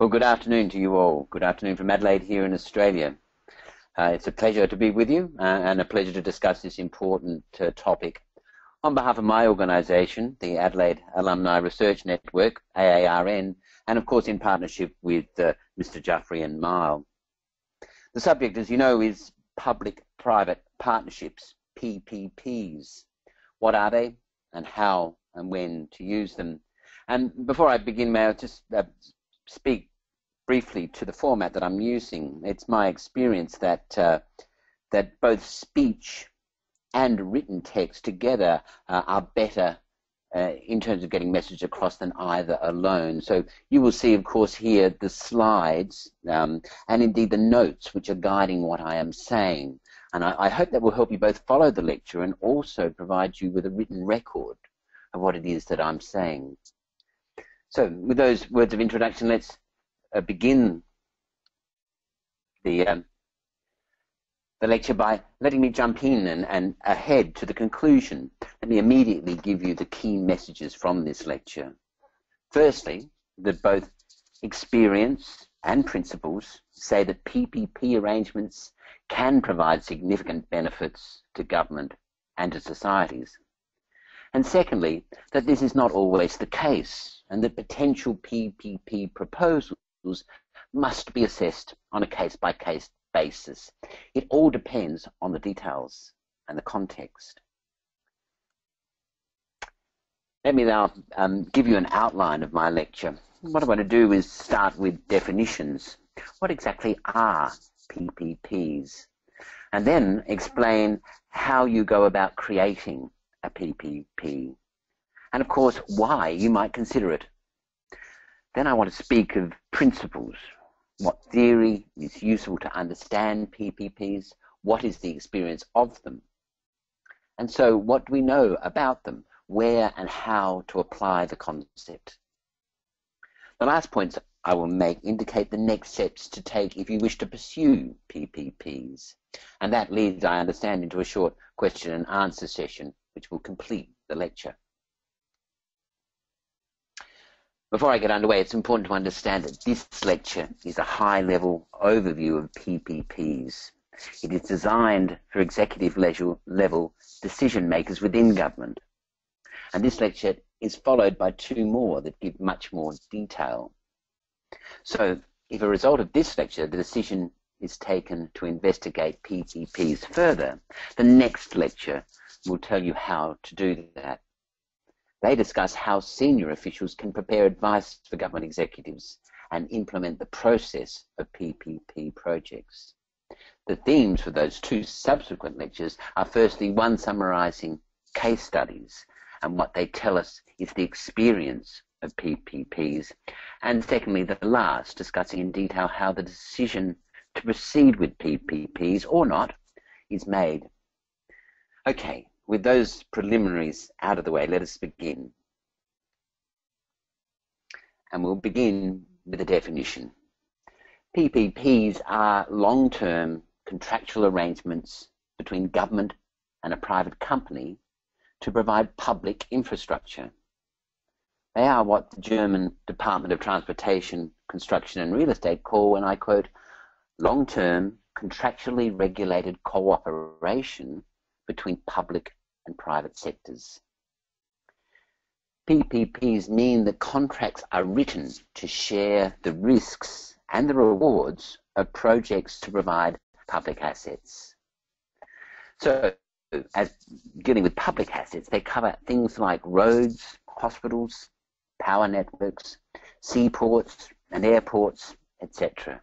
Well, good afternoon to you all. Good afternoon from Adelaide here in Australia. It's a pleasure to be with you and a pleasure to discuss this important topic on behalf of my organisation, the Adelaide Alumni Research Network, AARN, and of course in partnership with Mr. Jaffrey and Mile. The subject, as you know, is public-private partnerships, PPPs. What are they and how and when to use them? And before I begin, may I just speak briefly to the format that I'm using. It's my experience that that both speech and written text together are better in terms of getting message across than either alone. So you will see, of course, here the slides and indeed the notes which are guiding what I am saying. And I hope that will help you both follow the lecture and also provide you with a written record of what it is that I'm saying. So with those words of introduction, let's begin the lecture by letting me jump in and ahead to the conclusion. Let me immediately give you the key messages from this lecture. Firstly, that both experience and principles say that PPP arrangements can provide significant benefits to government and to societies. And secondly, that this is not always the case and that potential PPP proposals must be assessed on a case-by-case basis. It all depends on the details and the context. Let me now give you an outline of my lecture. What I want to do is start with definitions. What exactly are PPPs? And then explain how you go about creating a PPP. And of course, why you might consider it. Then I want to speak of principles. What theory is useful to understand PPPs? What is the experience of them? And so what do we know about them? Where and how to apply the concept? The last points I will make indicate the next steps to take if you wish to pursue PPPs. And that leads, I understand, into a short question and answer session, which will complete the lecture. Before I get underway, it's important to understand that this lecture is a high-level overview of PPPs. It is designed for executive level decision makers within government. And this lecture is followed by two more that give much more detail. So, if a result of this lecture, the decision is taken to investigate PPPs further, the next lecture will tell you how to do that. They discuss how senior officials can prepare advice for government executives and implement the process of PPP projects. The themes for those two subsequent lectures are firstly one summarising case studies and what they tell us is the experience of PPPs, and secondly the last discussing in detail how the decision to proceed with PPPs or not is made. Okay. With those preliminaries out of the way, let us begin. And we'll begin with a definition. PPPs are long-term contractual arrangements between government and a private company to provide public infrastructure. They are what the German Department of Transportation, Construction and Real Estate call, and I quote, long-term contractually regulated cooperation between public and private sectors. PPPs mean that contracts are written to share the risks and the rewards of projects to provide public assets. So, as dealing with public assets, they cover things like roads, hospitals, power networks, seaports and airports, etc.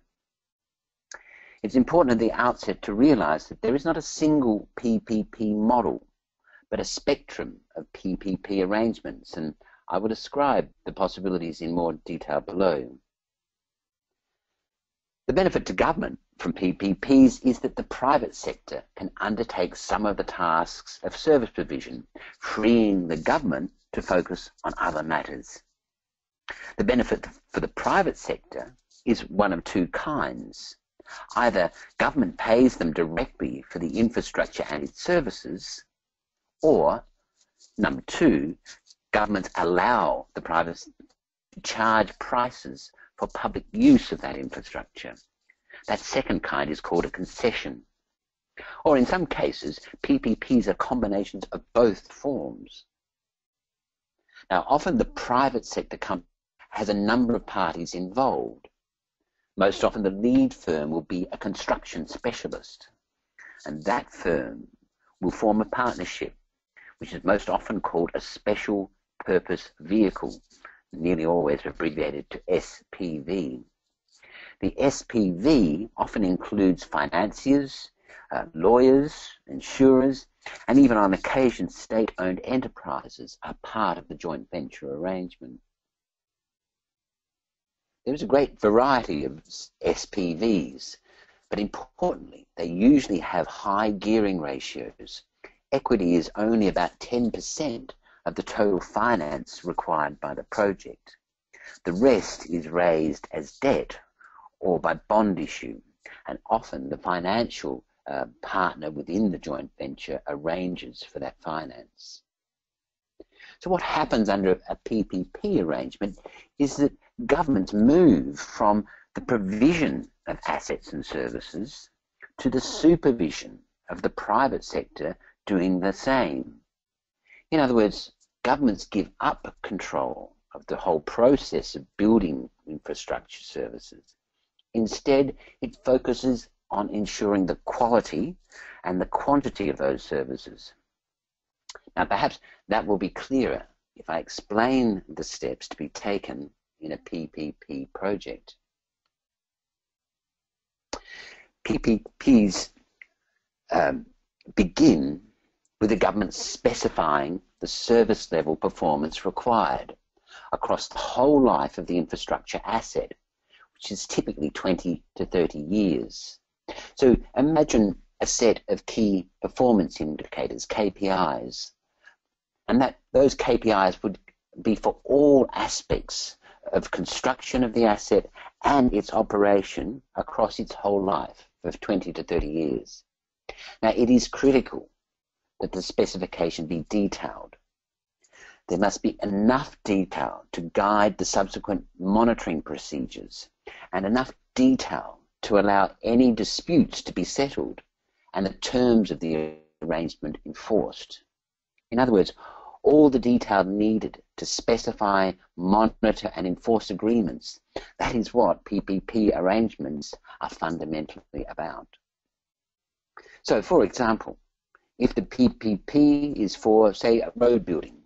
It's important at the outset to realise that there is not a single PPP model, but a spectrum of PPP arrangements, and I will describe the possibilities in more detail below. The benefit to government from PPPs is that the private sector can undertake some of the tasks of service provision, freeing the government to focus on other matters. The benefit for the private sector is one of two kinds. Either government pays them directly for the infrastructure and its services, or, number two, governments allow the private to charge prices for public use of that infrastructure. That second kind is called a concession. Or in some cases, PPPs are combinations of both forms. Now, often the private sector company has a number of parties involved. Most often the lead firm will be a construction specialist, and that firm will form a partnership, which is most often called a special purpose vehicle, nearly always abbreviated to SPV. The SPV often includes financiers, lawyers, insurers, and even on occasion state-owned enterprises are part of the joint venture arrangement. There is a great variety of SPVs, but importantly, they usually have high gearing ratios. Equity is only about 10% of the total finance required by the project. The rest is raised as debt or by bond issue, and often the financial partner within the joint venture arranges for that finance. So what happens under a PPP arrangement is that governments move from the provision of assets and services to the supervision of the private sector doing the same. In other words, governments give up control of the whole process of building infrastructure services. Instead, it focuses on ensuring the quality and the quantity of those services. Now, perhaps that will be clearer if I explain the steps to be taken in a PPP project. PPPs begin with the government specifying the service level performance required across the whole life of the infrastructure asset, which is typically 20 to 30 years. So imagine a set of key performance indicators, KPIs, and that those KPIs would be for all aspects of construction of the asset and its operation across its whole life of 20 to 30 years. Now, it is critical that the specification be detailed. There must be enough detail to guide the subsequent monitoring procedures and enough detail to allow any disputes to be settled and the terms of the arrangement enforced. In other words, all the detail needed to specify, monitor and enforce agreements. That is what PPP arrangements are fundamentally about. So, for example, if the PPP is for, say, a road building,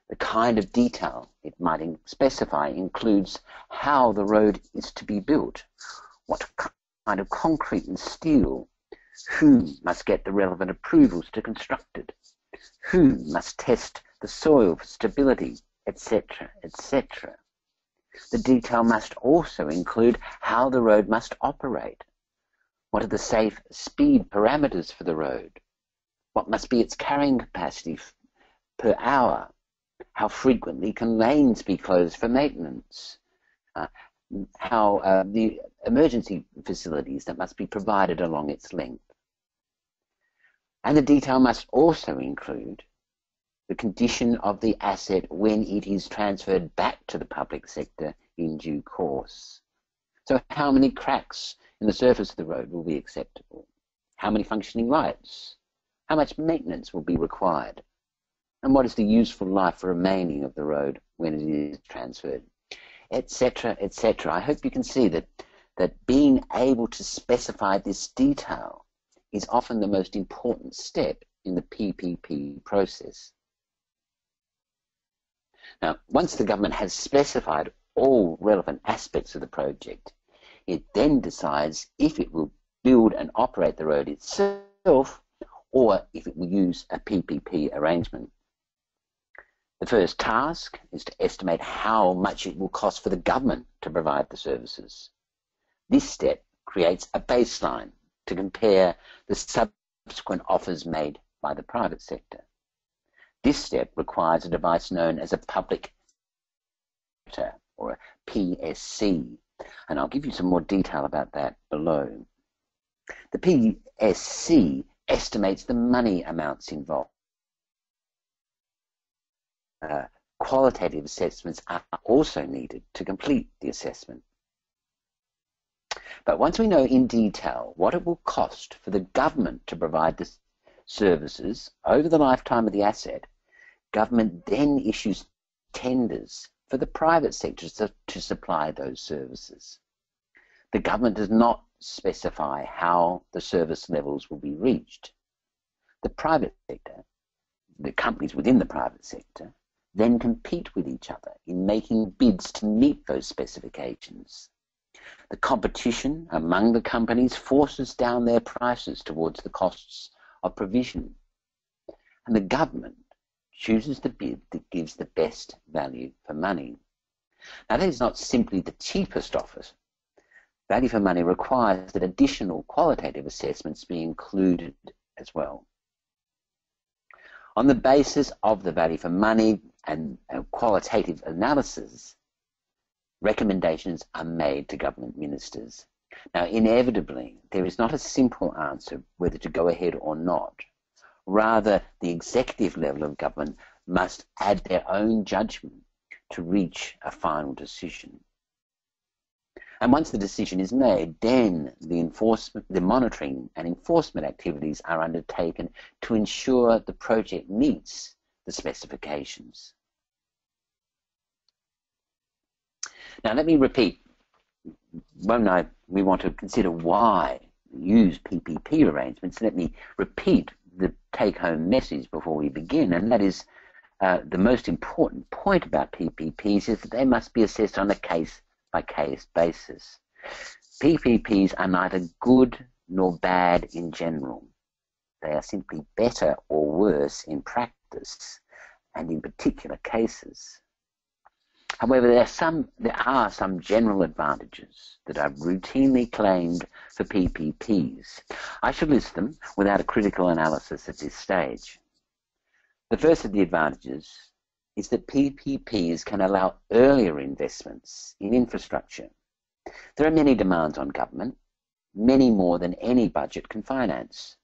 the kind of detail it might specify includes how the road is to be built, what kind of concrete and steel, who must get the relevant approvals to construct it, who must test the soil for stability, etc., etc. The detail must also include how the road must operate. What are the safe speed parameters for the road? What must be its carrying capacity per hour? How frequently can lanes be closed for maintenance? How the emergency facilities that must be provided along its length. And the detail must also include the condition of the asset when it is transferred back to the public sector in due course. So how many cracks in the surface of the road will be acceptable? How many functioning lights? How much maintenance will be required? And what is the useful life remaining of the road when it is transferred? Etc., etc. I hope you can see that being able to specify this detail is often the most important step in the PPP process. Now, once the government has specified all relevant aspects of the project, it then decides if it will build and operate the road itself or if it will use a PPP arrangement. The first task is to estimate how much it will cost for the government to provide the services. This step creates a baseline to compare the subsequent offers made by the private sector. This step requires a device known as a public or a PSC, and I'll give you some more detail about that below. The PSC estimates the money amounts involved, qualitative assessments are also needed to complete the assessment. But once we know in detail what it will cost for the government to provide the services over the lifetime of the asset, government then issues tenders for the private sector to supply those services. The government does not specify how the service levels will be reached. The private sector, the companies within the private sector, then compete with each other in making bids to meet those specifications. The competition among the companies forces down their prices towards the costs of provision, and the government chooses the bid that gives the best value for money. Now, that is not simply the cheapest offer. Value for money requires that additional qualitative assessments be included as well. On the basis of the value for money and qualitative analysis, recommendations are made to government ministers. Now, inevitably, there is not a simple answer whether to go ahead or not. Rather, the executive level of government must add their own judgment to reach a final decision. And once the decision is made, then the monitoring and enforcement activities are undertaken to ensure the project meets the specifications. Now, let me repeat. When we want to consider why use PPP arrangements, let me repeat the take-home message before we begin, and that is the most important point about PPPs is that they must be assessed on a case-by-case basis. PPPs are neither good nor bad in general. They are simply better or worse in practice and in particular cases. However, there are some general advantages that are routinely claimed for PPPs. I shall list them without a critical analysis at this stage. The first of the advantages is that PPPs can allow earlier investments in infrastructure. There are many demands on government, many more than any budget can finance.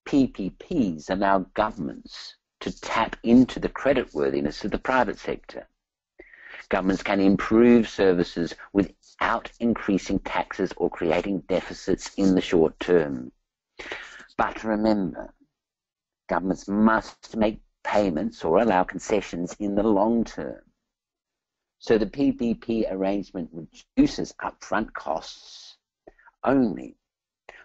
PPPs allow governments to tap into the creditworthiness of the private sector. Governments can improve services without increasing taxes or creating deficits in the short term. But remember, governments must make payments or allow concessions in the long term. So the PPP arrangement reduces upfront costs only.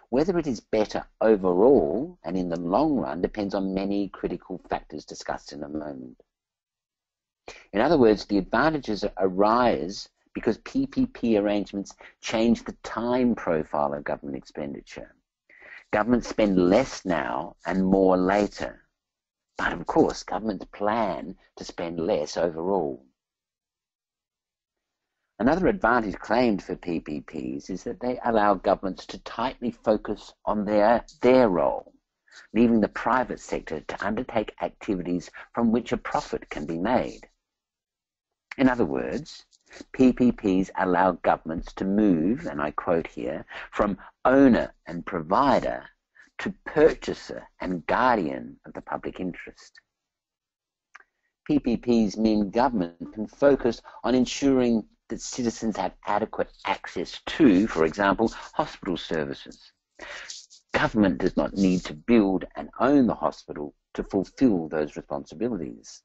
Whether it is better overall and in the long run depends on many critical factors discussed in a moment. In other words, the advantages arise because PPP arrangements change the time profile of government expenditure. Governments spend less now and more later. But of course, governments plan to spend less overall. Another advantage claimed for PPPs is that they allow governments to tightly focus on their role, leaving the private sector to undertake activities from which a profit can be made. In other words, PPPs allow governments to move, and I quote here, from owner and provider to purchaser and guardian of the public interest. PPPs mean government can focus on ensuring that citizens have adequate access to, for example, hospital services. Government does not need to build and own the hospital to fulfill those responsibilities.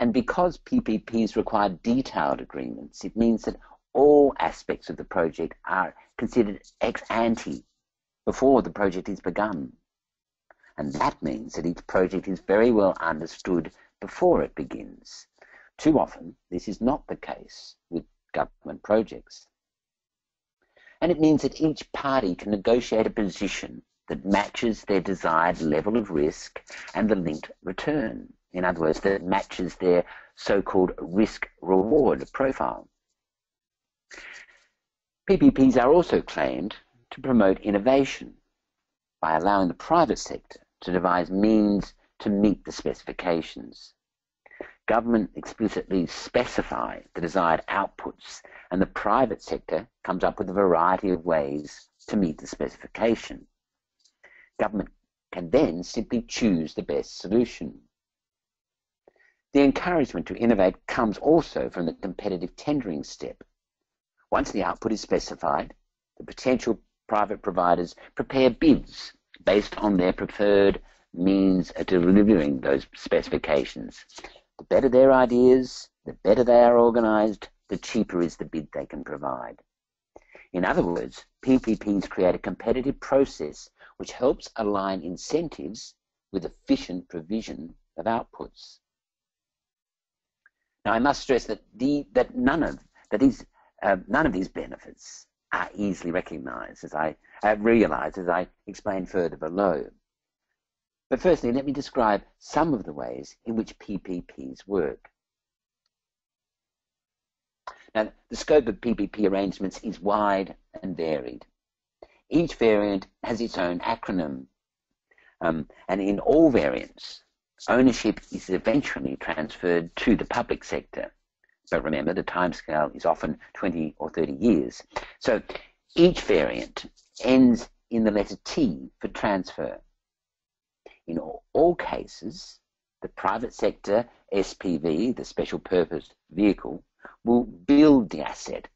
And because PPPs require detailed agreements, it means that all aspects of the project are considered ex ante before the project is begun. And that means that each project is very well understood before it begins. Too often, this is not the case with government projects. And it means that each party can negotiate a position that matches their desired level of risk and the linked return. In other words, that matches their so-called risk-reward profile. PPPs are also claimed to promote innovation by allowing the private sector to devise means to meet the specifications. Government explicitly specify the desired outputs, and the private sector comes up with a variety of ways to meet the specification. Government can then simply choose the best solution. The encouragement to innovate comes also from the competitive tendering step. Once the output is specified, the potential private providers prepare bids based on their preferred means of delivering those specifications. The better their ideas, the better they are organised, the cheaper is the bid they can provide. In other words, PPPs create a competitive process which helps align incentives with efficient provision of outputs. Now, I must stress that none of these benefits are easily recognised, as I explain further below. But firstly, let me describe some of the ways in which PPPs work. Now, the scope of PPP arrangements is wide and varied. Each variant has its own acronym, and in all variants, ownership is eventually transferred to the public sector. But remember, the timescale is often 20 or 30 years. So each variant ends in the letter T for transfer. In all cases, the private sector SPV, the special purpose vehicle, will build the asset.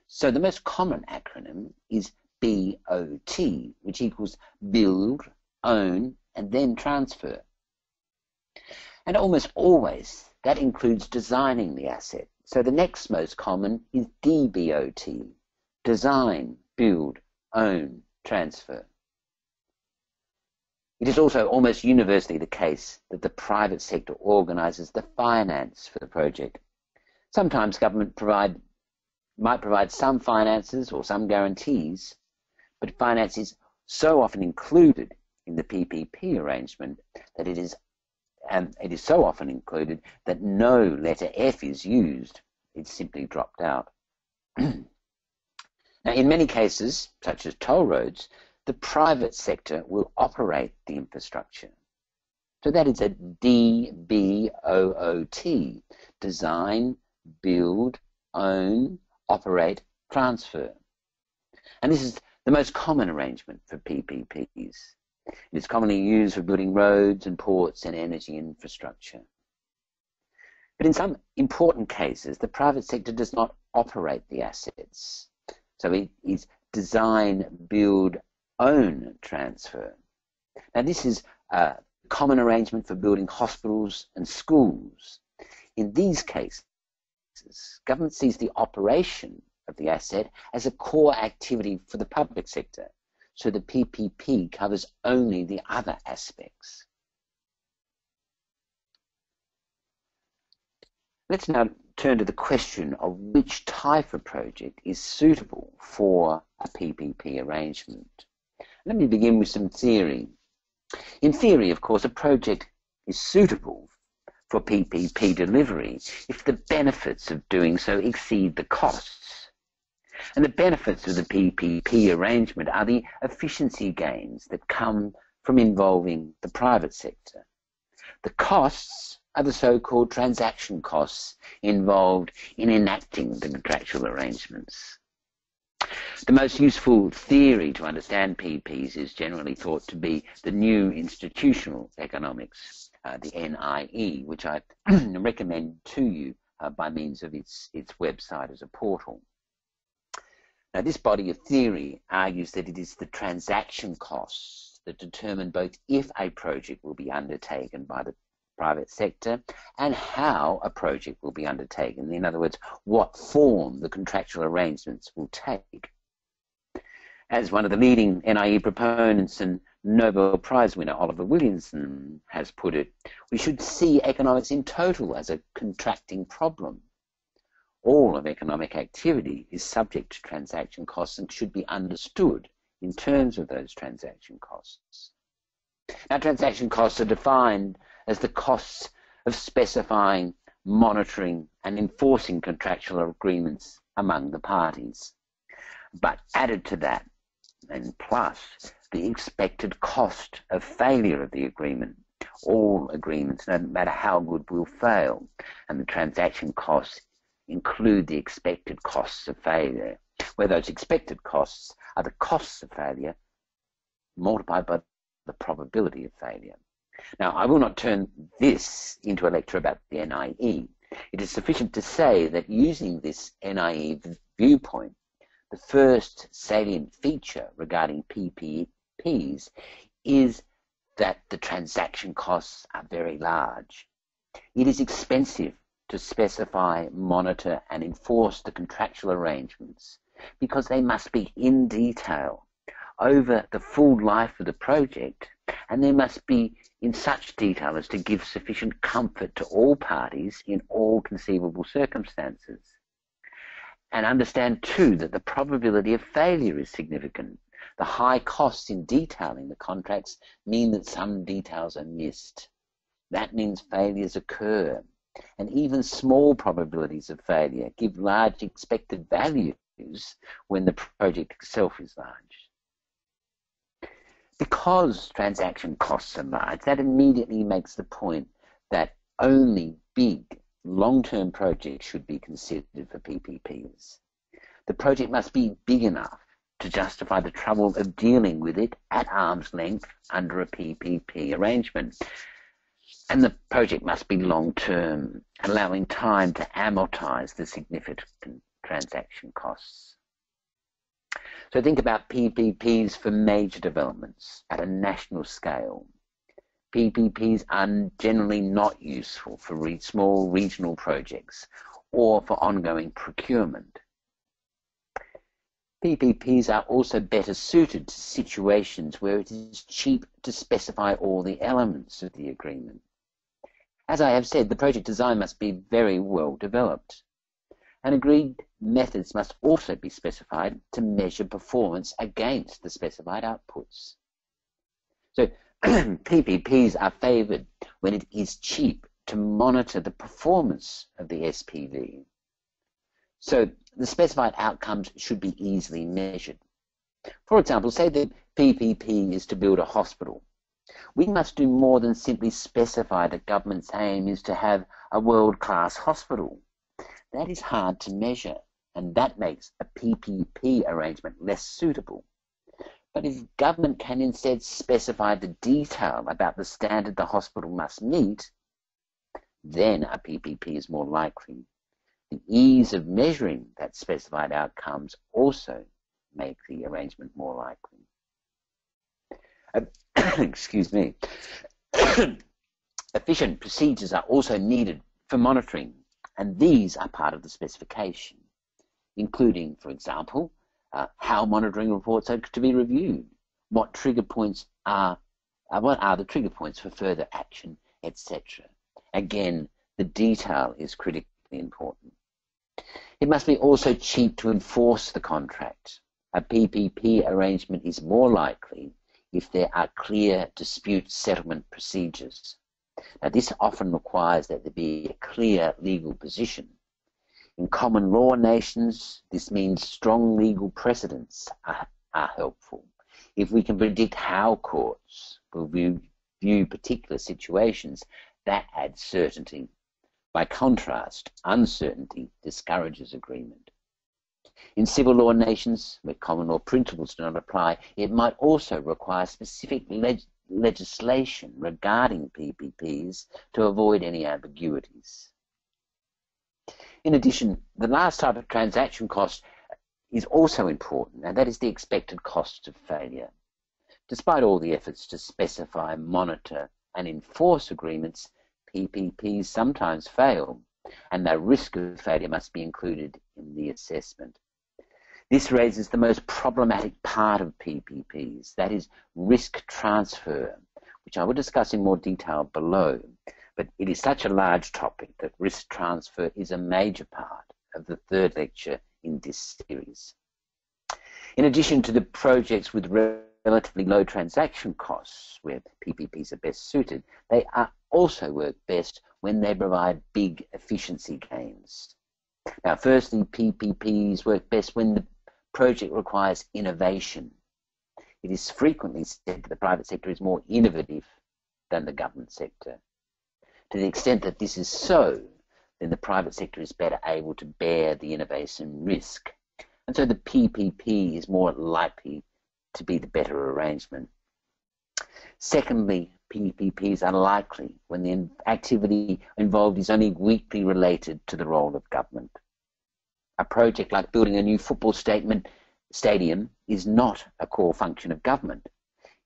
So the most common acronym is BOT, which equals build, own, and then transfer. And almost always that includes designing the asset. So the next most common is DBOT, design, build, own, transfer. It is also almost universally the case that the private sector organises the finance for the project. Sometimes government might provide some finances or some guarantees, but finance is so often included in the PPP arrangement that it is so often included that no letter F is used. It's simply dropped out. Now, in many cases, such as toll roads, the private sector will operate the infrastructure. So that is a DBOOT, design, build, own, operate, transfer. And this is the most common arrangement for PPPs. It is commonly used for building roads and ports and energy infrastructure. But in some important cases, the private sector does not operate the assets. So it is design, build, own, transfer. Now this is a common arrangement for building hospitals and schools. In these cases, government sees the operation of the asset as a core activity for the public sector. So the PPP covers only the other aspects. Let's now turn to the question of which type of project is suitable for a PPP arrangement. Let me begin with some theory. In theory, of course, a project is suitable for PPP delivery if the benefits of doing so exceed the costs. And the benefits of the PPP arrangement are the efficiency gains that come from involving the private sector. The costs are the so-called transaction costs involved in enacting the contractual arrangements. The most useful theory to understand PPPs is generally thought to be the new institutional economics, the NIE, which I recommend to you by means of its website as a portal. Now, this body of theory argues that it is the transaction costs that determine both if a project will be undertaken by the private sector and how a project will be undertaken. In other words, what form the contractual arrangements will take. As one of the leading NIE proponents and Nobel Prize winner Oliver Williamson has put it, we should see economics in total as a contracting problem. All of economic activity is subject to transaction costs and should be understood in terms of those transaction costs. Now, transaction costs are defined as the costs of specifying, monitoring, and enforcing contractual agreements among the parties. But added to that, and plus, the expected cost of failure of the agreement. All agreements, no matter how good, will fail, and the transaction costs include the expected costs of failure, where those expected costs are the costs of failure multiplied by the probability of failure. Now, I will not turn this into a lecture about the NIE. It is sufficient to say that using this NIE viewpoint, the first salient feature regarding PPPs is that the transaction costs are very large. It is expensive to specify, monitor, and enforce the contractual arrangements because they must be in detail over the full life of the project, and they must be in such detail as to give sufficient comfort to all parties in all conceivable circumstances. And understand too that the probability of failure is significant. The high costs in detailing the contracts mean that some details are missed. That means failures occur, and even small probabilities of failure give large expected values when the project itself is large. Because transaction costs are large, that immediately makes the point that only big, long-term projects should be considered for PPPs. The project must be big enough to justify the trouble of dealing with it at arm's length under a PPP arrangement. And the project must be long-term, allowing time to amortize the significant transaction costs. So think about PPPs for major developments at a national scale. PPPs are generally not useful for small regional projects or for ongoing procurement. PPPs are also better suited to situations where it is cheap to specify all the elements of the agreement. As I have said, the project design must be very well developed, and agreed methods must also be specified to measure performance against the specified outputs. So PPPs are favoured when it is cheap to monitor the performance of the SPV. So the specified outcomes should be easily measured. For example, say the PPP is to build a hospital. We must do more than simply specify that government's aim is to have a world-class hospital. That is hard to measure, and that makes a PPP arrangement less suitable. But if government can instead specify the detail about the standard the hospital must meet, then a PPP is more likely. The ease of measuring that specified outcomes also make the arrangement more likely. Excuse me. Efficient procedures are also needed for monitoring, and these are part of the specification, including, for example, how monitoring reports are to be reviewed, what trigger points are, what are the trigger points for further action, etc. Again, the detail is critically important. It must be also cheap to enforce the contract. A PPP arrangement is more likely if there are clear dispute settlement procedures. Now, this often requires that there be a clear legal position. In common law nations, this means strong legal precedents are helpful. If we can predict how courts will view particular situations, that adds certainty. By contrast, uncertainty discourages agreement. In civil law nations, where common law principles do not apply, it might also require specific legislation regarding PPPs to avoid any ambiguities. In addition, the last type of transaction cost is also important, and that is the expected cost of failure. Despite all the efforts to specify, monitor, and enforce agreements, PPPs sometimes fail, and the risk of failure must be included in the assessment. This raises the most problematic part of PPPs, that is risk transfer, which I will discuss in more detail below. But it is such a large topic that risk transfer is a major part of the third lecture in this series. In addition to the projects with relatively low transaction costs, where PPPs are best suited, they also work best when they provide big efficiency gains. Now, firstly, PPPs work best when the project requires innovation. It is frequently said that the private sector is more innovative than the government sector. To the extent that this is so, then the private sector is better able to bear the innovation risk. And so the PPP is more likely to be the better arrangement. Secondly, PPPs are likely when the activity involved is only weakly related to the role of government. A project like building a new football stadium is not a core function of government.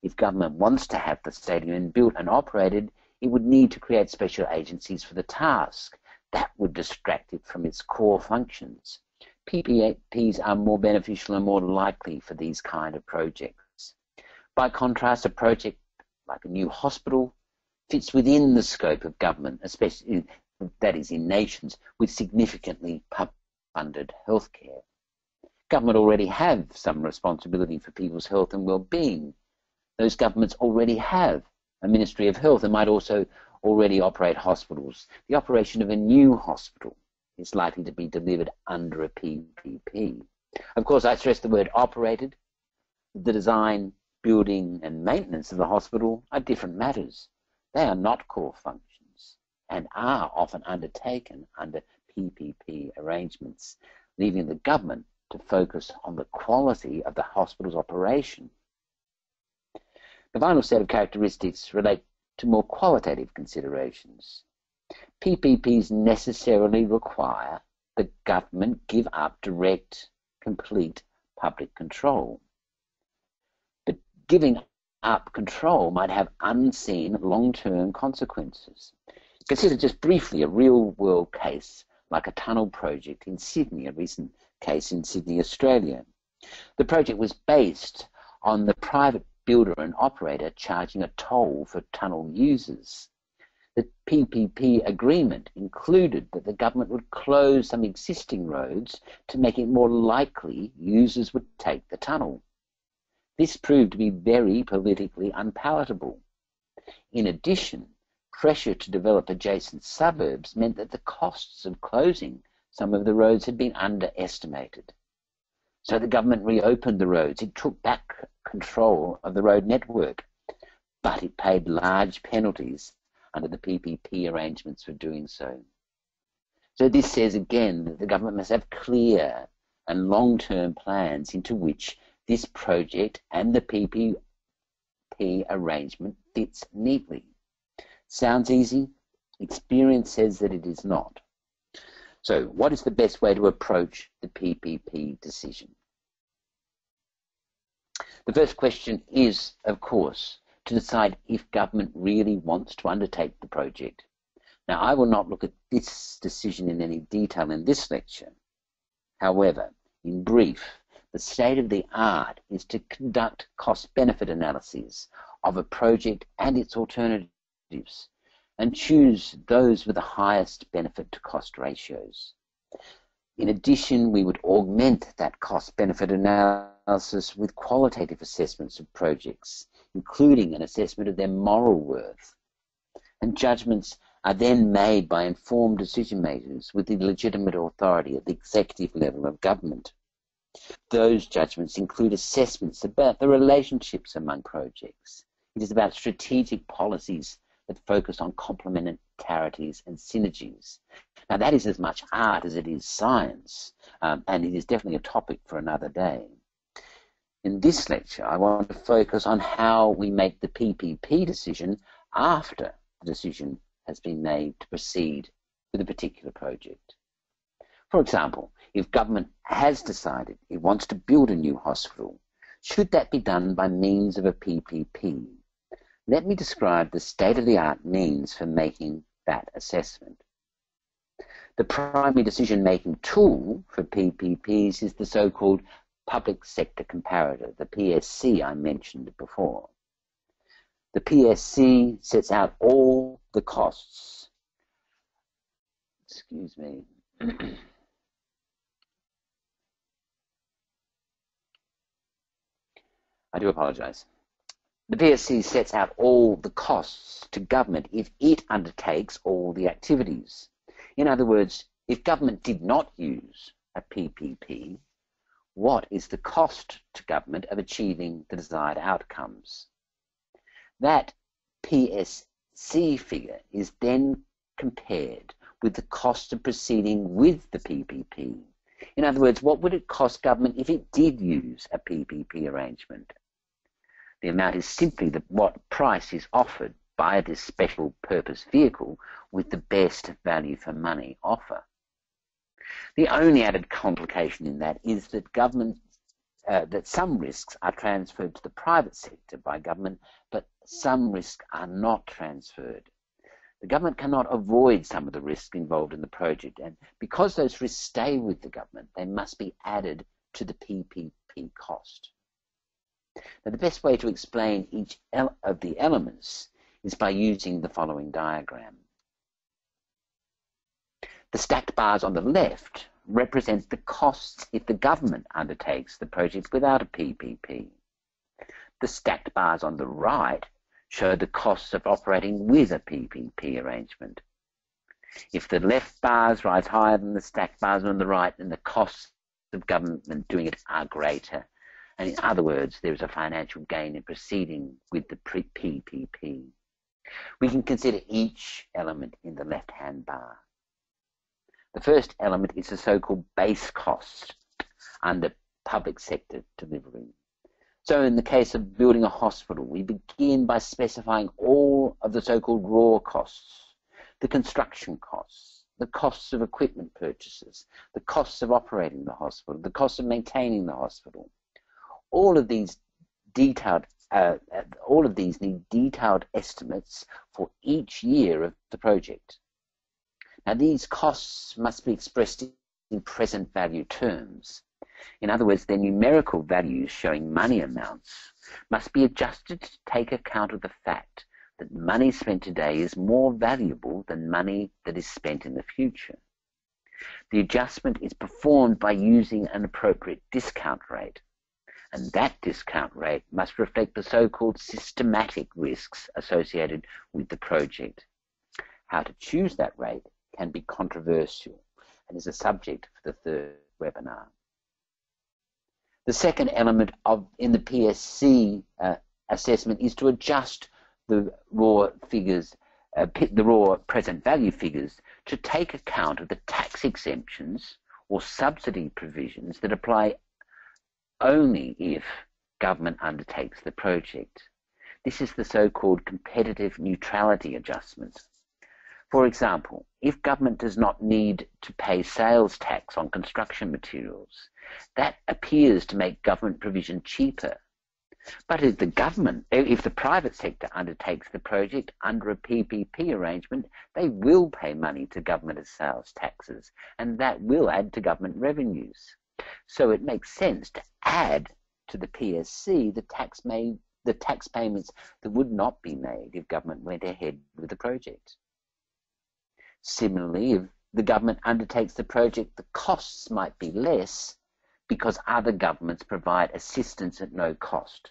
If government wants to have the stadium built and operated, it would need to create special agencies for the task. That would distract it from its core functions. PPPs are more beneficial and more likely for these kind of projects. By contrast, a project like a new hospital fits within the scope of government, especially that is in nations with significantly funded healthcare. Government already have some responsibility for people's health and well-being. Those governments already have a Ministry of Health and might also already operate hospitals. The operation of a new hospital is likely to be delivered under a PPP. Of course, I stress the word operated. The design, building and maintenance of the hospital are different matters. They are not core functions and are often undertaken under PPP arrangements, leaving the government to focus on the quality of the hospital's operation. The final set of characteristics relate to more qualitative considerations. PPPs necessarily require the government give up direct, complete public control. But giving up control might have unseen long-term consequences. Consider just briefly a real-world case like a tunnel project in Sydney, a recent case in Sydney, Australia. The project was based on the private builder and operator charging a toll for tunnel users. The PPP agreement included that the government would close some existing roads to make it more likely users would take the tunnel. This proved to be very politically unpalatable. In addition, pressure to develop adjacent suburbs meant that the costs of closing some of the roads had been underestimated. So the government reopened the roads. It took back control of the road network, but it paid large penalties under the PPP arrangements for doing so. So this says again that the government must have clear and long-term plans into which this project and the PPP arrangement fits neatly. Sounds easy? Experience says that it is not. So what is the best way to approach the PPP decision? The first question is, of course, to decide if government really wants to undertake the project. Now, I will not look at this decision in any detail in this lecture. However, in brief, the state of the art is to conduct cost-benefit analyses of a project and its alternatives and choose those with the highest benefit to cost ratios. In addition, we would augment that cost-benefit analysis with qualitative assessments of projects, including an assessment of their moral worth. And judgments are then made by informed decision makers with the legitimate authority at the executive level of government. Those judgments include assessments about the relationships among projects. It is about strategic policies that focus on complementarities and synergies. Now that is as much art as it is science, and it is definitely a topic for another day. In this lecture, I want to focus on how we make the PPP decision after the decision has been made to proceed with a particular project. For example, if government has decided it wants to build a new hospital, should that be done by means of a PPP? Let me describe the state-of-the-art means for making that assessment. The primary decision-making tool for PPPs is the so-called public sector comparator, the PSC I mentioned before. The PSC sets out all the costs. Excuse me. I do apologize. The PSC sets out all the costs to government if it undertakes all the activities. In other words, if government did not use a PPP, what is the cost to government of achieving the desired outcomes? That PSC figure is then compared with the cost of proceeding with the PPP. In other words, what would it cost government if it did use a PPP arrangement? The amount is simply what price is offered by this special purpose vehicle with the best value for money offer. The only added complication in that is that that some risks are transferred to the private sector by government, but some risks are not transferred. The government cannot avoid some of the risks involved in the project, and because those risks stay with the government, they must be added to the PPP cost. Now, the best way to explain each of the elements is by using the following diagram. The stacked bars on the left represent the costs if the government undertakes the project without a PPP. The stacked bars on the right show the costs of operating with a PPP arrangement. If the left bars rise higher than the stacked bars on the right, then the costs of government doing it are greater. And in other words, there is a financial gain in proceeding with the PPP. We can consider each element in the left-hand bar. The first element is the so-called base cost under public sector delivery. So in the case of building a hospital, we begin by specifying all of the so-called raw costs, the construction costs, the costs of equipment purchases, the costs of operating the hospital, the costs of maintaining the hospital. All of these need detailed estimates for each year of the project. Now, these costs must be expressed in present value terms. In other words, their numerical values showing money amounts must be adjusted to take account of the fact that money spent today is more valuable than money that is spent in the future. The adjustment is performed by using an appropriate discount rate, and that discount rate must reflect the so-called systematic risks associated with the project. How to choose that rate can be controversial and is a subject for the third webinar. The second element in the PSC assessment is to adjust the raw figures, the raw present value figures, to take account of the tax exemptions or subsidy provisions that apply only if government undertakes the project. This is the so-called competitive neutrality adjustment. For example, if government does not need to pay sales tax on construction materials, that appears to make government provision cheaper. But if the private sector undertakes the project under a PPP arrangement, they will pay money to government as sales taxes, and that will add to government revenues. So it makes sense to add to the PSC the tax payments that would not be made if government went ahead with the project. Similarly, if the government undertakes the project, the costs might be less because other governments provide assistance at no cost.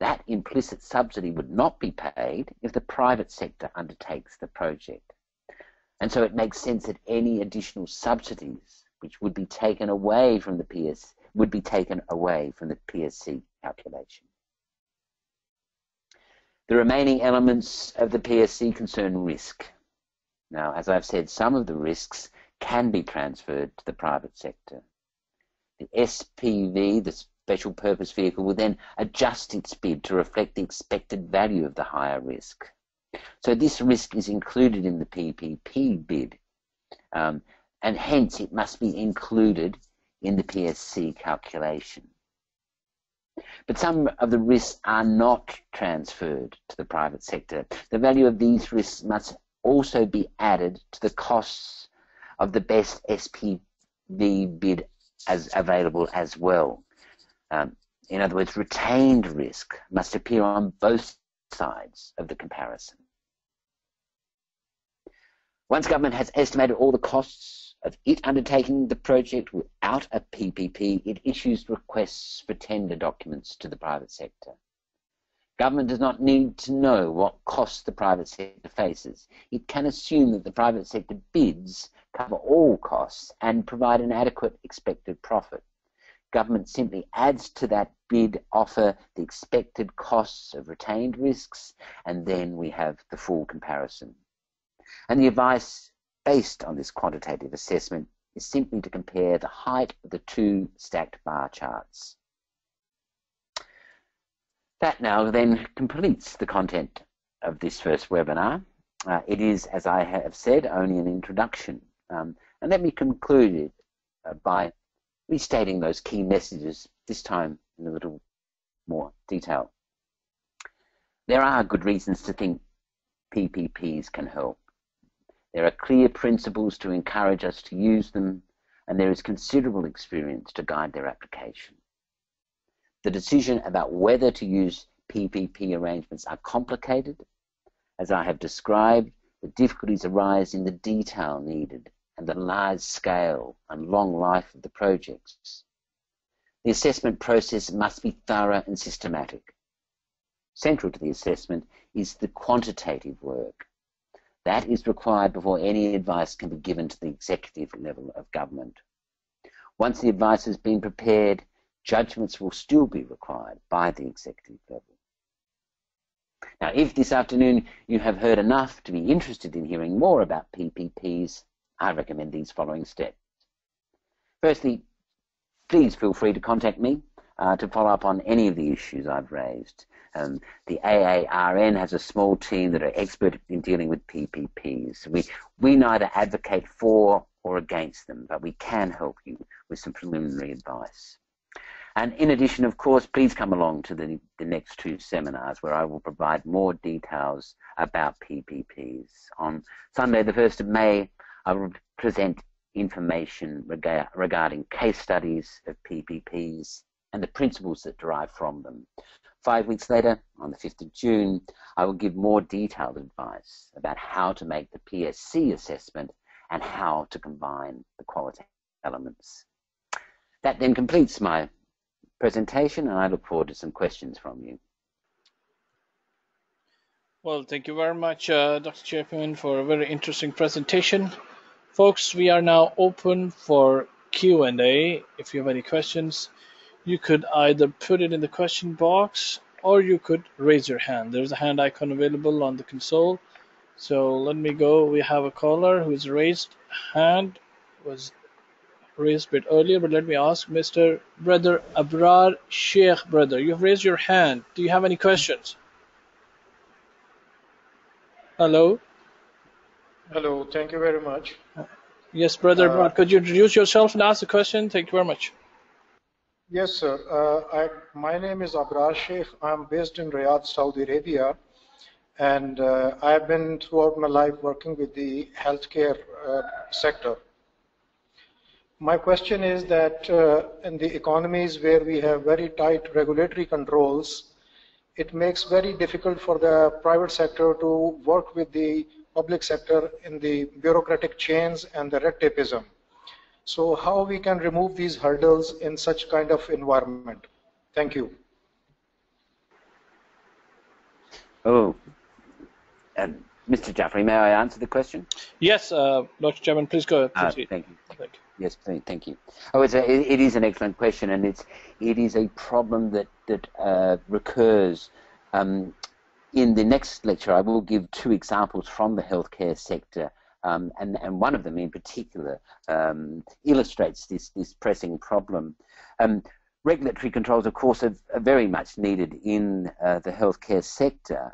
That implicit subsidy would not be paid if the private sector undertakes the project. And so it makes sense that any additional subsidies which would be taken away from the PSC calculation. The remaining elements of the PSC concern risk. Now, as I've said, some of the risks can be transferred to the private sector. The SPV, the special purpose vehicle, will then adjust its bid to reflect the expected value of the higher risk. So this risk is included in the PPP bid, and hence it must be included in the PSC calculation. But some of the risks are not transferred to the private sector. The value of these risks must also be added to the costs of the best SPV bid as available as well. In other words, retained risk must appear on both sides of the comparison. Once government has estimated all the costs of it undertaking the project without a PPP, it issues requests for tender documents to the private sector. Government does not need to know what costs the private sector faces. It can assume that the private sector bids cover all costs and provide an adequate expected profit. Government simply adds to that bid offer the expected costs of retained risks, and then we have the full comparison. And the advice based on this quantitative assessment is simply to compare the height of the two stacked bar charts. That now then completes the content of this first webinar. It is, as I have said, only an introduction. And let me conclude it by restating those key messages, this time in a little more detail. There are good reasons to think PPPs can help. There are clear principles to encourage us to use them, and there is considerable experience to guide their application. The decision about whether to use PPP arrangements are complicated. As I have described, the difficulties arise in the detail needed and the large scale and long life of the projects. The assessment process must be thorough and systematic. Central to the assessment is the quantitative work. That is required before any advice can be given to the executive level of government. Once the advice has been prepared, judgments will still be required by the executive level. Now, if this afternoon you have heard enough to be interested in hearing more about PPPs, I recommend these following steps. Firstly, please feel free to contact me to follow up on any of the issues I've raised. The AARN has a small team that are expert in dealing with PPPs. We neither advocate for or against them, but we can help you with some preliminary advice. And in addition, of course, please come along to the next two seminars where I will provide more details about PPPs. On Sunday, the 1st of May, I will present information regarding case studies of PPPs and the principles that derive from them. 5 weeks later, on the 5th of June, I will give more detailed advice about how to make the PSC assessment and how to combine the quality elements. That then completes my presentation, and I look forward to some questions from you. Well, thank you very much, Dr. Chapman, for a very interesting presentation. Folks, we are now open for Q&A. If you have any questions, you could either put it in the question box or you could raise your hand. There's a hand icon available on the console. So let me go. We have a caller who's raised hand, was raised a bit earlier, but let me ask Mr. Brother Abrar Sheikh, brother, you've raised your hand. Do you have any questions? Hello? Hello, thank you very much. Yes, Brother Abrar, could you introduce yourself and ask the question? Thank you very much. Yes, sir. My name is Abrar Sheikh. I'm based in Riyadh, Saudi Arabia, and I've been throughout my life working with the healthcare sector. My question is that in the economies where we have very tight regulatory controls, it makes very difficult for the private sector to work with the public sector in the bureaucratic chains and the red tapeism. So how we can remove these hurdles in such kind of environment? Thank you. Oh, Mr. Jaffrey, may I answer the question? Yes, Dr. Chapman, please go ahead. Thank you. Thank you. Yes, thank you. Oh, it is an excellent question, and it is a problem that recurs. In the next lecture, I will give two examples from the healthcare sector, and one of them in particular illustrates this pressing problem. Regulatory controls, of course, are very much needed in the healthcare sector,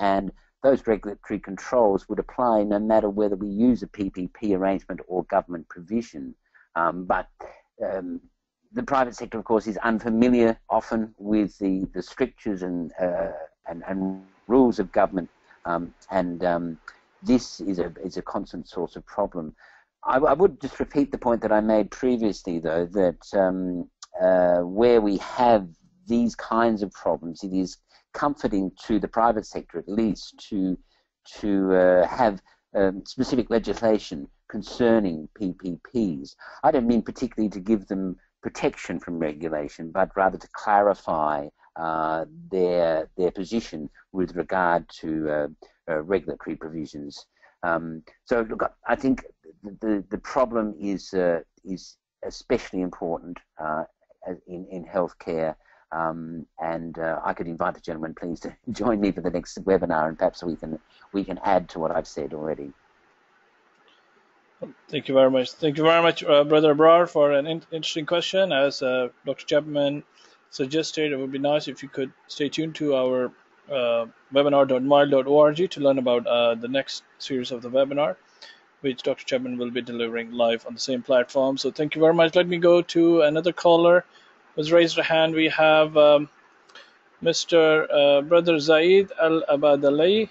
and those regulatory controls would apply no matter whether we use a PPP arrangement or government provision. But the private sector, of course, is unfamiliar often with the strictures and rules of government, and this is a constant source of problem. I would just repeat the point that I made previously, though, that where we have these kinds of problems, it is comforting to the private sector, at least, to have specific legislation concerning PPPs. I don't mean particularly to give them protection from regulation, but rather to clarify their position with regard to regulatory provisions. So, look, I think the problem is especially important in healthcare. And I could invite the gentleman, please, to join me for the next webinar, and perhaps we can add to what I've said already. Thank you very much. Thank you very much, Brother Abrar, for an interesting question. As Dr. Chapman suggested, it would be nice if you could stay tuned to our webinar.mile.org to learn about the next series of the webinar, which Dr. Chapman will be delivering live on the same platform. So thank you very much. Let me go to another caller who's raised a hand. We have Mr. Brother Zaid Al-Abadali.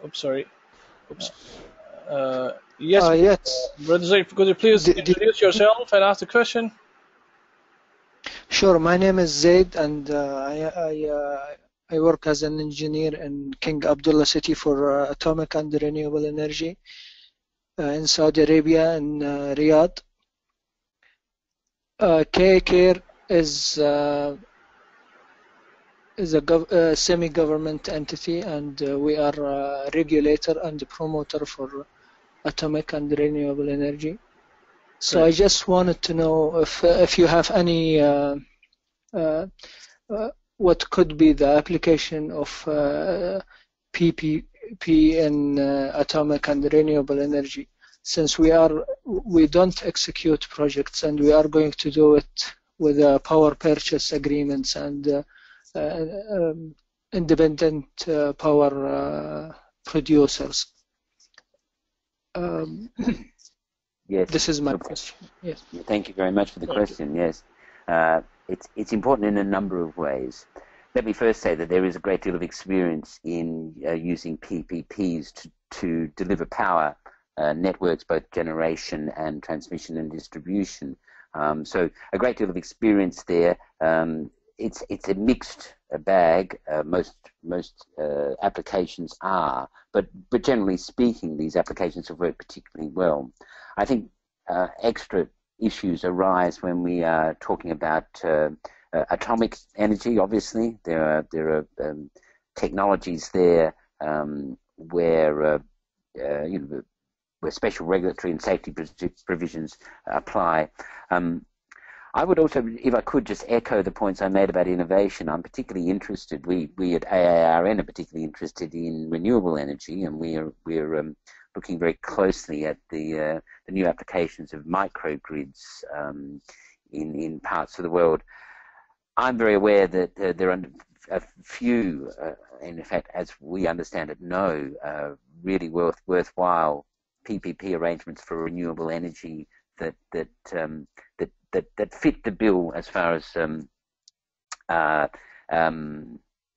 Oops, sorry. Oops. Yes, yes. Brother Zaid, could you please introduce yourself and ask the question? Sure. My name is Zaid, and I work as an engineer in King Abdullah City for atomic and renewable energy in Saudi Arabia and Riyadh. K-Care is a semi-government entity, and we are a regulator and a promoter for atomic and renewable energy. So I just wanted to know if you have any what could be the application of PPP in atomic and renewable energy, since we don't execute projects and we are going to do it with power purchase agreements and independent power producers. Yes. This is my question. Yes. Thank you very much for the question. Yes. It's important in a number of ways. Let me first say that there is a great deal of experience in using PPPs to deliver power networks, both generation and transmission and distribution. So a great deal of experience there. It's a mixed bag. Most applications are, but generally speaking, these applications have worked particularly well. I think extra issues arise when we are talking about atomic energy. Obviously, there are technologies there where where special regulatory and safety provisions apply. I would also, if I could, just echo the points I made about innovation. I'm particularly interested. We at AARN are particularly interested in renewable energy, and we're looking very closely at the new applications of microgrids in parts of the world. I'm very aware that there are a few, in fact, as we understand it, no really worthwhile PPP arrangements for renewable energy that fit the bill as far as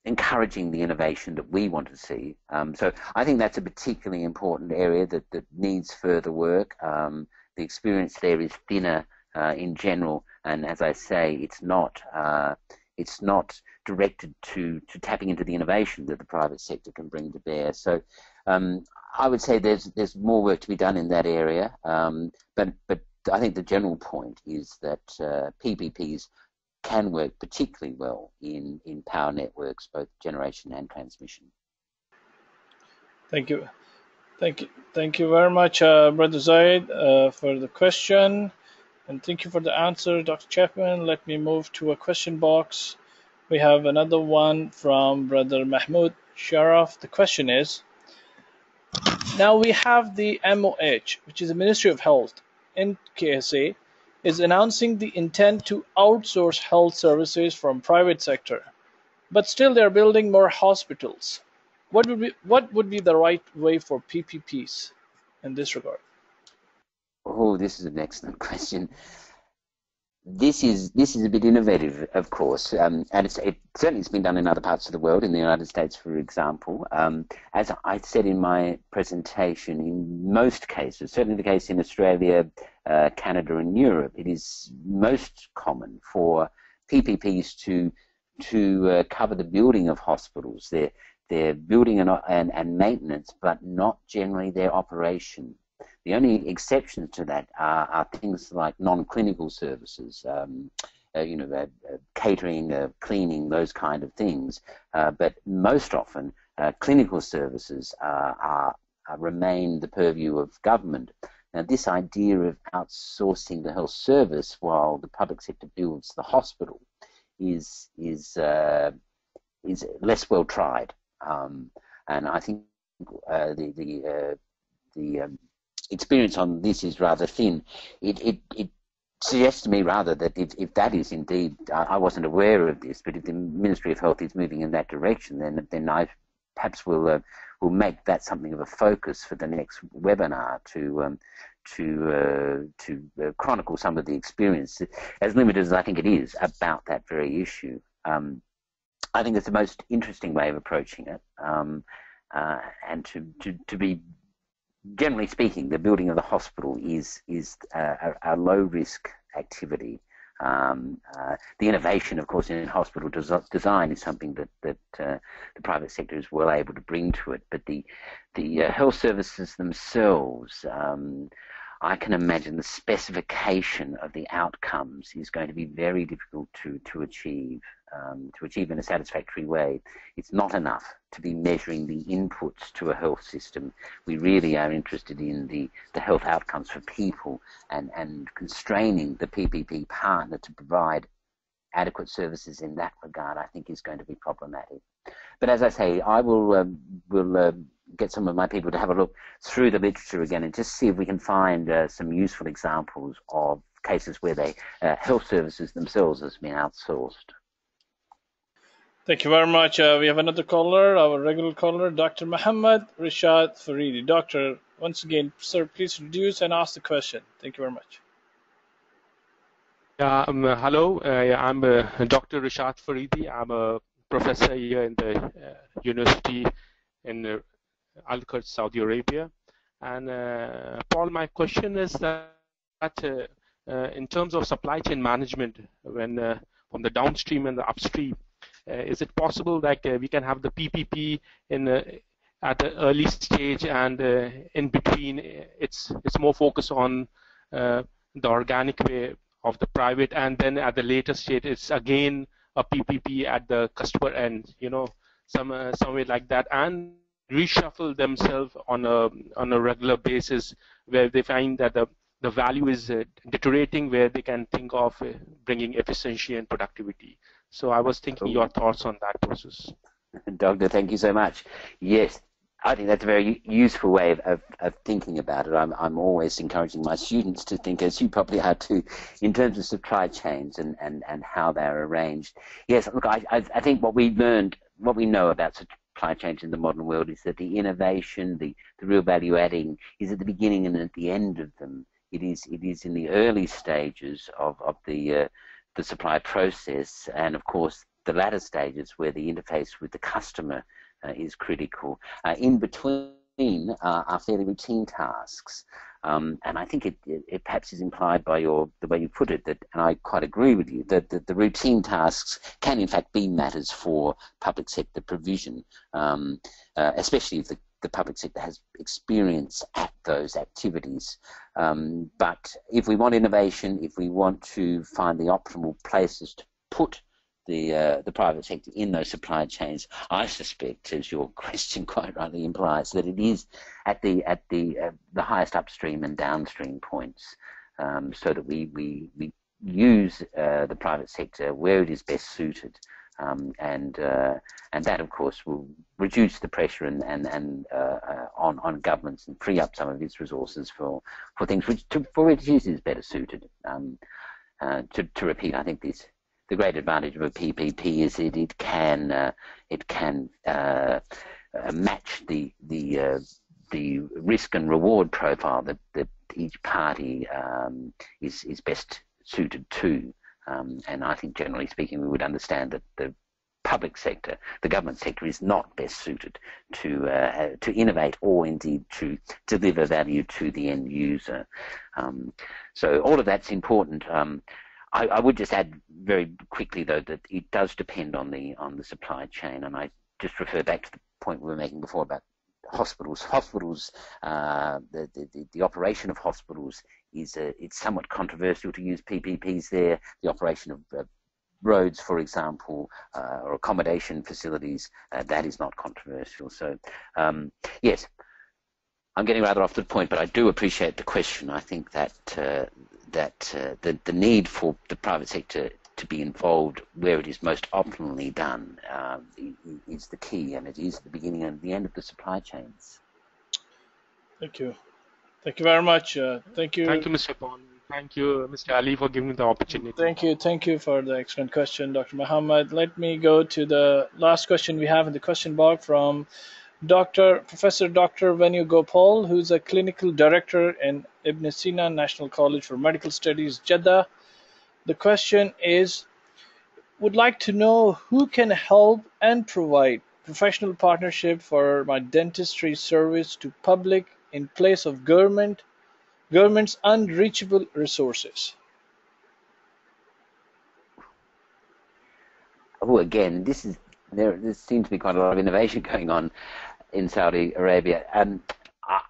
encouraging the innovation that we want to see. So I think that's a particularly important area that needs further work. The experience there is thinner in general, and as I say, it's not directed to tapping into the innovation that the private sector can bring to bear. So I would say there's more work to be done in that area, but I think the general point is that PPPs can work particularly well in power networks, both generation and transmission. Thank you very much, Brother Zaid, for the question, and thank you for the answer, Dr. Chapman. Let me move to a question box. We have another one from Brother Mahmoud Sharaf. The question is, now we have the MOH, which is the Ministry of Health, NKSA, is announcing the intent to outsource health services from private sector, but still they're building more hospitals. What would be the right way for PPPs in this regard? Oh, this is an excellent question. This is a bit innovative, of course, and it certainly has been done in other parts of the world, in the United States, for example. As I said in my presentation, in most cases, certainly the case in Australia, Canada, and Europe, it is most common for PPPs to cover the building of hospitals, their building and maintenance, but not generally their operation. The only exceptions to that are things like non-clinical services, catering, cleaning, those kind of things. But most often, clinical services remain the purview of government. Now, this idea of outsourcing the health service while the public sector builds the hospital is less well tried, and I think the experience on this is rather thin. It suggests to me rather that if that is indeed, I wasn't aware of this, but if the Ministry of Health is moving in that direction, then I perhaps will make that something of a focus for the next webinar to chronicle some of the experience, as limited as I think it is, about that very issue. I think it's the most interesting way of approaching it, and to be, generally speaking, the building of the hospital is a low risk activity. The innovation, of course, in hospital design is something that the private sector is well able to bring to it. But the health services themselves, I can imagine the specification of the outcomes is going to be very difficult to achieve in a satisfactory way. It's not enough to be measuring the inputs to a health system. We really are interested in the health outcomes for people, and constraining the PPP partner to provide adequate services in that regard, I think, is going to be problematic. But as I say, I will get some of my people to have a look through the literature again and just see if we can find some useful examples of cases where health services themselves has been outsourced. Thank you very much. We have another caller, our regular caller, Dr. Muhammad Rashad Faridi. Doctor, once again, sir, please introduce and ask the question. Thank you very much. Hello, I'm Dr. Rashad Faridi. I'm a professor here in the university in Al-Quds, Saudi Arabia. And Paul, my question is that in terms of supply chain management, when from the downstream and the upstream, is it possible that we can have the PPP at the early stage, and in between it's more focused on the organic way of the private, and then at the later stage it's again a PPP at the customer end, some way like that, and reshuffle themselves on a regular basis where they find that the value is deteriorating, where they can think of bringing efficiency and productivity. So I was thinking your thoughts on that process. Doctor, thank you so much. Yes, I think that's a very useful way of thinking about it. I'm always encouraging my students to think, as you probably are too, in terms of supply chains and how they're arranged. Yes, look, I think what we know about supply chains in the modern world is that the innovation, the real value adding is at the beginning and at the end of them. It is in the early stages of the supply process, and of course the latter stages where the interface with the customer is critical. In between are fairly routine tasks, and I think it perhaps is implied by the way you put it, that, and I quite agree with you, that the routine tasks can in fact be matters for public sector provision, especially if the public sector has experience at those activities. But if we want innovation, if we want to find the optimal places to put the private sector in those supply chains, I suspect, as your question quite rightly implies, that it is at the highest upstream and downstream points, so that we use the private sector where it is best suited. And that, of course, will reduce the pressure on governments and free up some of its resources for things for which it is better suited. To repeat, I think the great advantage of a PPP is that it can match the risk and reward profile that each party is best suited to. And I think, generally speaking, we would understand that the public sector, the government sector, is not best suited to innovate or indeed to deliver value to the end user. So all of that's important. I would just add very quickly, though, that it does depend on the supply chain, and I just refer back to the point we were making before about hospitals. Hospitals, the operation of hospitals it's somewhat controversial to use PPPs there. The operation of roads, for example, or accommodation facilities, that is not controversial. So, yes, I'm getting rather off the point, but I do appreciate the question. I think that the need for the private sector to be involved where it is most optimally done is the key, and it is the beginning and the end of the supply chains. Thank you. Thank you very much. Thank you. Thank you, Mr. Paul. Thank you, Mr. Ali, for giving me the opportunity. Thank you for the excellent question, Dr. Muhammad. Let me go to the last question we have in the question box from Professor Dr. Venu Gopal, who's a clinical director in Ibn Sina National College for Medical Studies, Jeddah. The question is, would like to know who can help and provide professional partnership for my dentistry service to public in place of government's unreachable resources. Oh, again, there seems to be quite a lot of innovation going on in Saudi Arabia.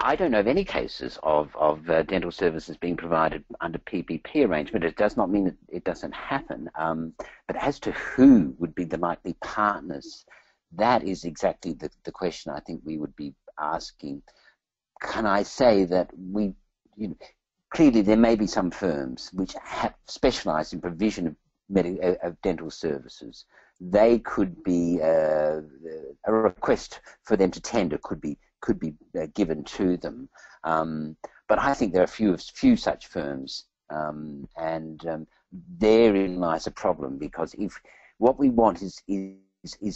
I don't know of any cases of dental services being provided under PPP arrangement. It does not mean that it doesn't happen. But as to who would be the likely partners, that is exactly the question I think we would be asking. Can I say that clearly there may be some firms which have specialised in provision of dental services. They could be a request for them to tender could be given to them, but I think there are few such firms, and therein lies a problem, because if what we want is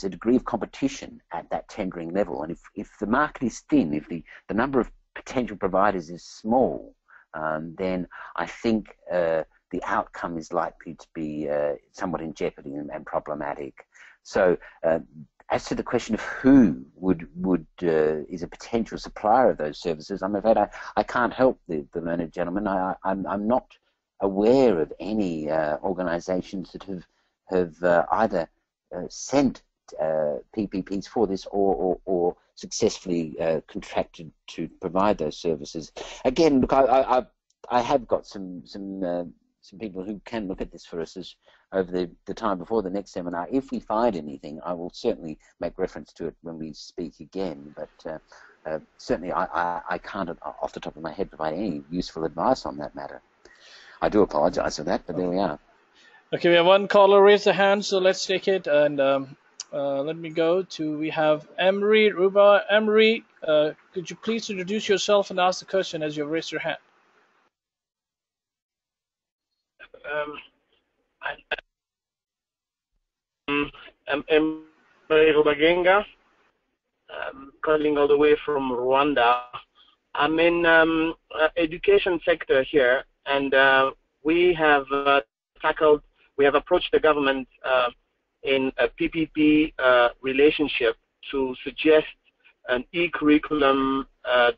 a degree of competition at that tendering level, and if the market is thin, if the number of potential providers is small, then I think the outcome is likely to be somewhat in jeopardy and problematic. So as to the question of who is a potential supplier of those services, I'm afraid I can't help the learned gentleman. I'm not aware of any organisations that have either sent PPPs for this or successfully contracted to provide those services. Again, look, I have got some people who can look at this for us over the time before the next seminar. If we find anything, I will certainly make reference to it when we speak again. But certainly I can't, off the top of my head, provide any useful advice on that matter. I do apologise for that, but there we are. Okay, we have one caller raised a hand, so let's take it. And let me go to, we have Emery Ruba. Emery, could you please introduce yourself and ask the question as you've raised your hand? I'm Emery Rubagenga. I'm calling all the way from Rwanda. I'm in education sector here, and we have approached the government in a PPP relationship to suggest an e-curriculum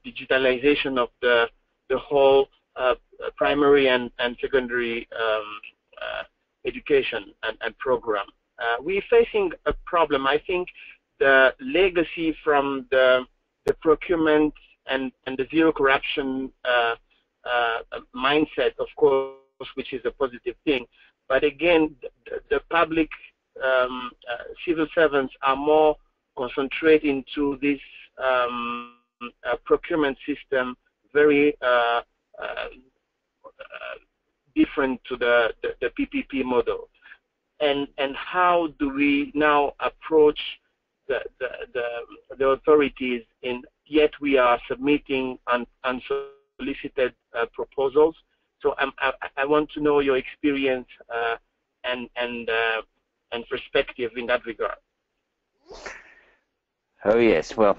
digitalization of the whole primary and secondary education and program. We're facing a problem. I think the legacy from the procurement and the zero corruption mindset, of course, which is a positive thing. But again, the public civil servants are more concentrated into this procurement system, very different to the PPP model. And how do we now approach the authorities? Yet we are submitting unsolicited proposals. So I want to know your experience and perspective in that regard. Oh yes, well,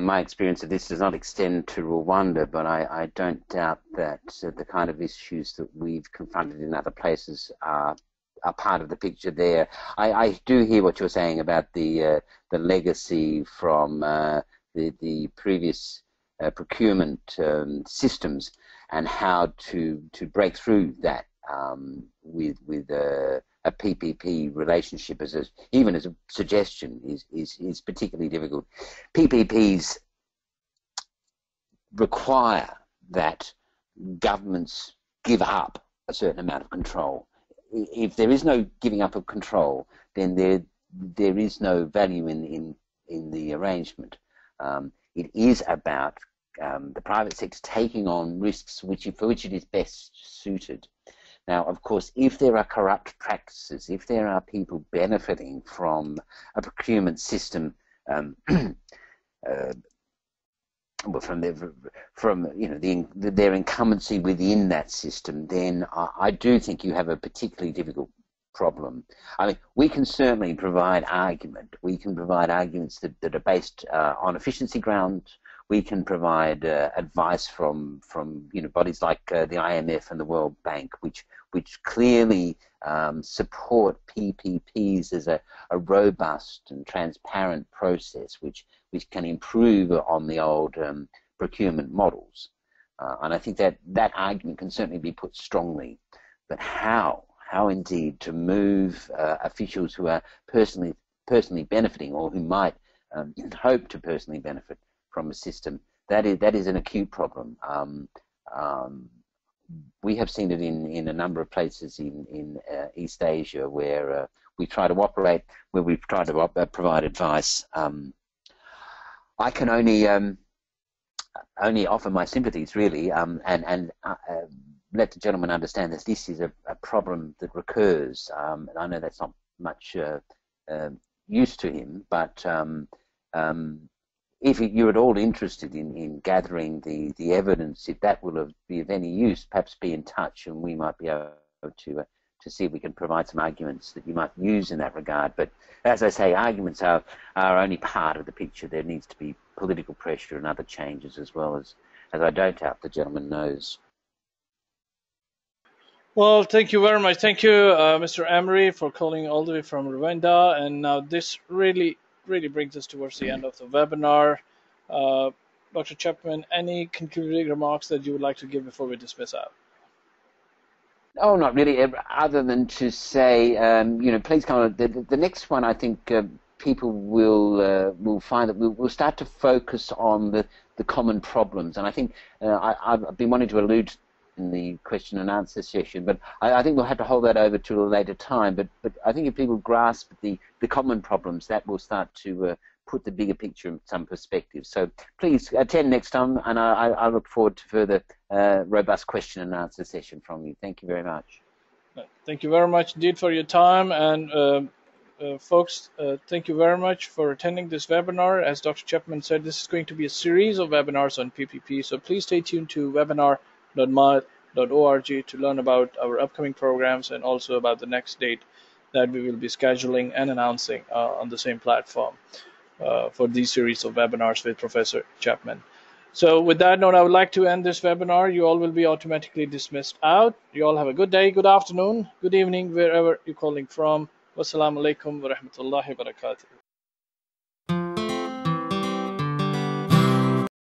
my experience of this does not extend to Rwanda, but I don't doubt that the kind of issues that we've confronted in other places are part of the picture there. I do hear what you're saying about the legacy from the previous procurement systems and how to break through that with a PPP relationship even as a suggestion is particularly difficult. PPPs require that governments give up a certain amount of control. If there is no giving up of control, then there is no value in the arrangement. It is about the private sector taking on risks for which it is best suited. Now, of course, if there are corrupt practices, if there are people benefiting from a procurement system well, from you know their incumbency within that system, then I do think you have a particularly difficult problem. I mean, we can certainly provide argument. We can provide arguments that are based on efficiency grounds. We can provide advice from you know bodies like the IMF and the World Bank, which clearly support PPPs as a robust and transparent process, which can improve on the old procurement models. And I think that argument can certainly be put strongly. But how indeed to move officials who are personally benefiting, or who might hope to personally benefit from a system, that is an acute problem. We have seen it in a number of places in East Asia where we try to operate, where we've tried to provide advice. I can only offer my sympathies, really, and let the gentleman understand that this is a problem that recurs. And I know that's not much use to him, but if you're at all interested in gathering the evidence, if that will be of any use, perhaps be in touch, and we might be able to see if we can provide some arguments that you might use in that regard. But as I say, arguments are only part of the picture. There needs to be political pressure and other changes, as well as I don't doubt the gentleman knows. Well, thank you very much. Thank you, Mr. Emery, for calling all the way from Rwanda. And now this really brings us towards the end of the webinar. Dr. Chapman, any concluding remarks that you would like to give before we dismiss out? Oh, not really, other than to say, you know, please come on. The next one, I think people will find that we'll start to focus on the common problems. And I think I've been wanting to allude in the question and answer session, but I think we'll have to hold that over to a later time. But I think if people grasp the common problems, that will start to put the bigger picture in some perspective. So please attend next time, and I look forward to further robust question and answer session from you. Thank you very much. Thank you very much indeed for your time, and folks, thank you very much for attending this webinar. As Dr. Chapman said, this is going to be a series of webinars on PPP, so please stay tuned to webinar.mile.org to learn about our upcoming programs and also about the next date that we will be scheduling and announcing on the same platform for these series of webinars with Professor Chapman. So with that note, I would like to end this webinar. You all will be automatically dismissed out. You all have a good day, good afternoon, good evening, wherever you're calling from. Wassalamu alaikum wa rahmatullahi wa barakatuh.